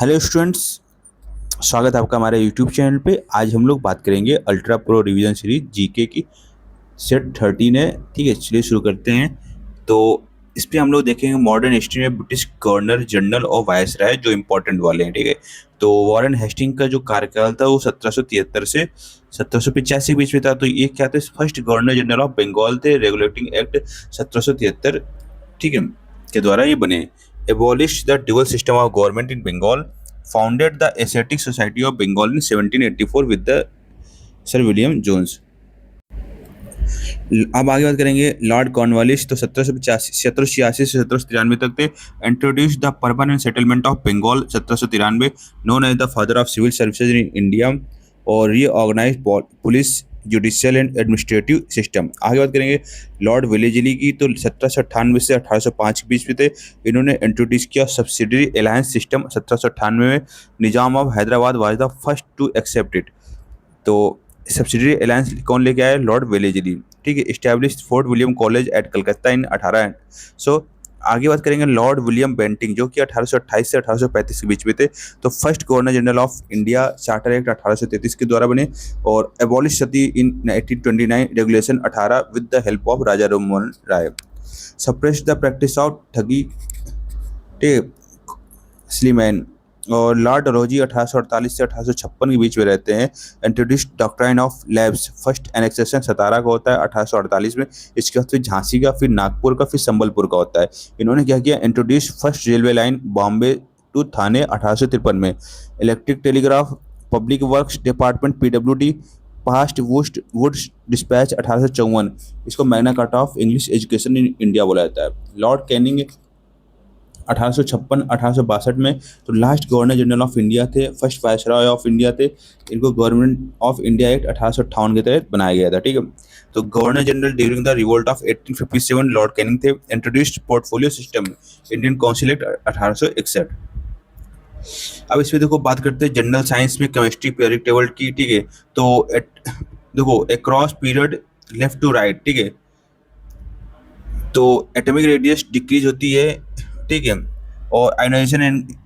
Hello students, स्वागत है आपका हमारे यूट्यूब चैनल पे। आज हम लोग बात करेंगे ultra pro revision series GK की। सेट 13 है। ठीक है, चलिए शुरू करते हैं। तो इस पे हम लोग देखेंगे मॉडर्न हिस्ट्री में ब्रिटिश गवर्नर जनरल और वायसराय जो इंपॉर्टेंट वाले हैं। ठीक है, तो वॉरेन हेस्टिंग का जो कार्यकाल था वो 1773 से 1785 के बीच में था। तो ये क्या थे? First governor general of Bengal थे। रेगुलेटिंग एक्ट 1773, ठीक है, के द्वारा ये बने। Abolish the dual system of government in Bengal, founded the Asiatic society of Bengal in 1784 with the sir William Jones. अब आगे बात करेंगे लॉर्ड कॉर्नवालिस। तो 1786 से 1793 तक थे। Introduce the permanent settlement of Bengal 1793, known as the father of civil services in India, और reorganise police, judicial and administrative system. आगे बात करेंगे लॉर्ड वेलेजली की। तो 1798 से 1805 के बीच में थे। इन्होंने इंट्रोड्यूस किया सब्सिडरी अलायंस सिस्टम 1798 में। Nizam of Hyderabad was the first to accept it. तो सब्सिडरी अलायंस कौन लेके आया? Lord Wellesley. ठीक है, establish Fort William college at Calcutta in 1800। आगे बात करेंगे लॉर्ड विलियम बेंटिंग, जो कि 1828 से 1835 के बीच में थे। तो first governor general of India, charter act 1833 के द्वारा बने। और abolish sati in 1829, regulation 18 with the help of Raja Rammohan Roy. Suppress the practice of thagi, Sleeman. और लॉर्ड डलहौजी 1848 से 1856 के बीच में रहते हैं। Introduce doctrine of lapse, first annexation 17 का होता है 1848 में। इसके बाद फिर झांसी का, फिर नागपुर का, फिर संबलपुर का होता है। इन्होंने क्या किया? Introduce first railway line Bombay to Thane 1853 में। Electric telegraph, public works department PWD, past Wood dispatch 1854। इसको Magna Carta of English education in India बोला जाता है। लॉर्ड कैनिंग 1856-1862 में। तो last governor general of India थे, फर्स्ट वायसरॉय ऑफ इंडिया थे। इनको गवर्नमेंट ऑफ इंडिया एक्ट 1858 के तहत बनाया गया था। ठीक है, तो governor general during the revolt of 1857 lord Canning थे। Introduced portfolio system, Indian council act 1861। अब इसमें देखो बात करते हैं जनरल साइंस में केमिस्ट्री पीरियोडिक टेबल की। ठीक है, तो देखो across period left to right. ठीक है, तो एटॉमिक रेडियस डिक्रीज होती है। ठीक है, और आयोनाइजेशन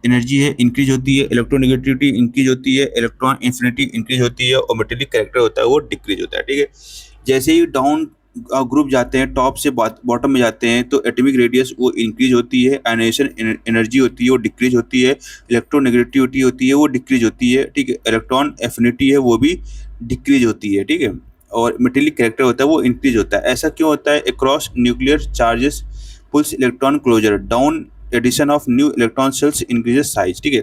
एनर्जी है इंक्रीज होती है, इलेक्ट्रोनेगेटिविटी इंक्रीज होती है, इलेक्ट्रॉन इन्फिनिटी इंक्रीज होती है, और मेटेलिक कैरेक्टर होता है वो डिक्रीज होता है। ठीक है, जैसे ही डाउन ग्रुप जाते हैं, टॉप से बॉटम में जाते हैं, तो एटॉमिक रेडियस वो इंक्रीज होती है, आयोनाइजेशन एनर्जी होती है वो डिक्रीज होती है, इलेक्ट्रोनेगेटिविटी होती है वो डिक्रीज होती है। ठीक है, इलेक्ट्रॉन एफिनिटी है वो भी डिक्रीज होती है। ठीक है, और मेटेलिक कैरेक्टर होता है वो इंक्रीज होता है। ऐसा क्यों होता है? Across nuclear charges pulls electron closer, down addition of new electron shells increases size. ठीक है,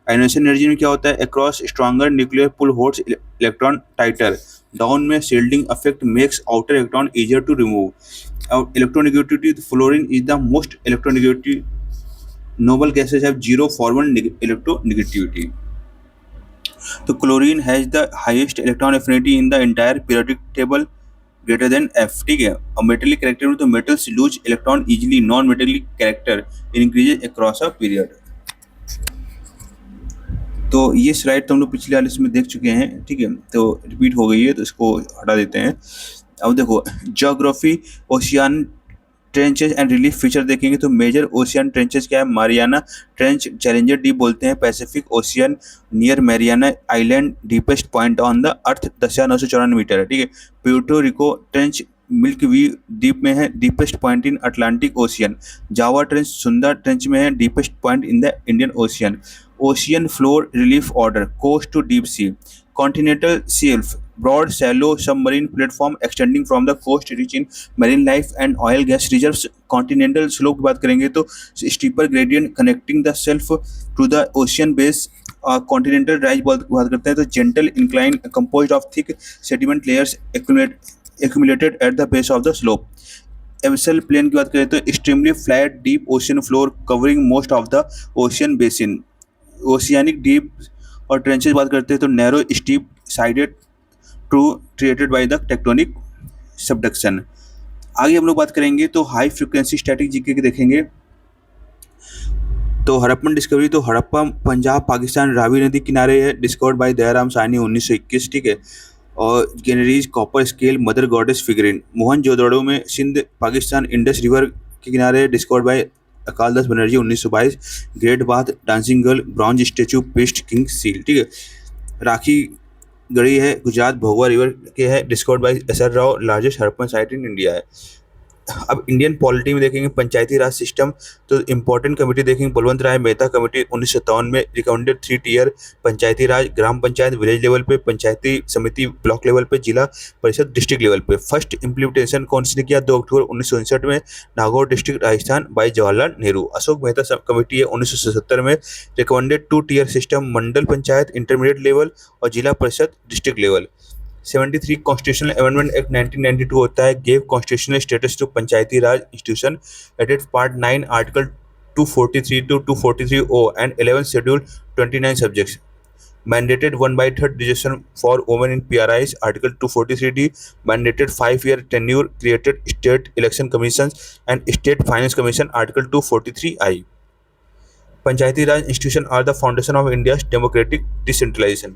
आयोनाइजेशन एनर्जी में क्या होता है? Across stronger nuclear pull holds electron tighter, down में shielding effect makes outer electron easier to remove. और electronegativity, fluorine is the most electronegative noble gases have zero forward electronegativity. तो chlorine has the highest electron affinity in the entire periodic table greater then F. ठीक है, और metallic character में तो metals loose electron easily, non metallic character increases across a period. तो ये slide तो हम लोग पिछले वाले इसमें देख चुके हैं। ठीक है, तो रिपीट हो गई है तो इसको हटा देते हैं। अब देखो geography, ocean trenches and relief feature देखेंगे। तो मेजर ओशियन ट्रेंचेस क्या है? मारियाना ट्रेंच, चैलेंजर डीप बोलते हैं। Pacific Ocean near Mariana Island, deepest point on the earth 10,994 metre है। ठीक है, Puerto Rico trench Milwaukee Deep में है, deepest point in Atlantic Ocean. Java trench Sunda trench में है, deepest point in the Indian Ocean. Ocean floor relief order, coast to deep sea. Continental shelf, broad shallow submarine platform extending from the coast rich in marine life and oil gas reserves. continental slope की बात करेंगे तो steeper gradient connecting the shelf to the ocean base. continental rise बात करते हैं तो gentle incline composed of thick sediment layers accumulated at the base of the slope. abyssal plain की बात करें तो extremely flat deep ocean floor covering most of the ocean basin. oceanic deep और trenches बात करते हैं तो narrow steep sided true created by the tectonic subduction. आगे हम लोग बात करेंगे तो हाई फ्रीक्वेंसी स्टैटिक जीके के देखेंगे। तो हड़प्पन डिस्कवरी, तो हड़प्पा पंजाब पाकिस्तान रावी नदी किनारे है, डिस्कवर्ड बाय दयाराम साहनी 1921। ठीक है, और गेनरीज copper scale mother goddess figurine, Mohenjodaro में सिंध पाकिस्तान इंडस रिवर के किनारे, discovered by Akal Das Banerjee 1922, great bath dancing girl bronze statue priest king seal, ठीक है। राखी गढ़ी है गुजरात भोगवा रिवर के है, discovered by SR Rao, largest Harappan site in India है। अब इंडियन पॉलिटी में देखेंगे पंचायती राज सिस्टम, तो इंपॉर्टेंट कमेटी देखेंगे बलवंत राय मेहता कमेटी 1957 में रिकमेंडेड 3 टियर पंचायती राज, ग्राम पंचायत विलेज लेवल पे, पंचायती समिति ब्लॉक लेवल पे, जिला परिषद डिस्ट्रिक्ट लेवल पे। फर्स्ट इम्प्लीमेंटेशन कौन सी ने किया? 2 अक्टूबर 1959 में, Nagaur district Rajasthan by Jawaharlal Nehru. Ashok Mehta committee है 1977 में, recommended 2 tier system, Mandal panchayat intermediate level और zila parishad district level. 73 constitutional amendment act 1992 होता है, gave constitutional status to Panchayati Raj institution, added part 9 article 243 to 243O and 11 schedule 29 subjects, mandated 1/3 reservation for women in PRIs, article 243D, mandated 5-year tenure, created state election commissions and state finance commission, article 243I। Panchayati Raj institution are the foundation of India's democratic decentralisation.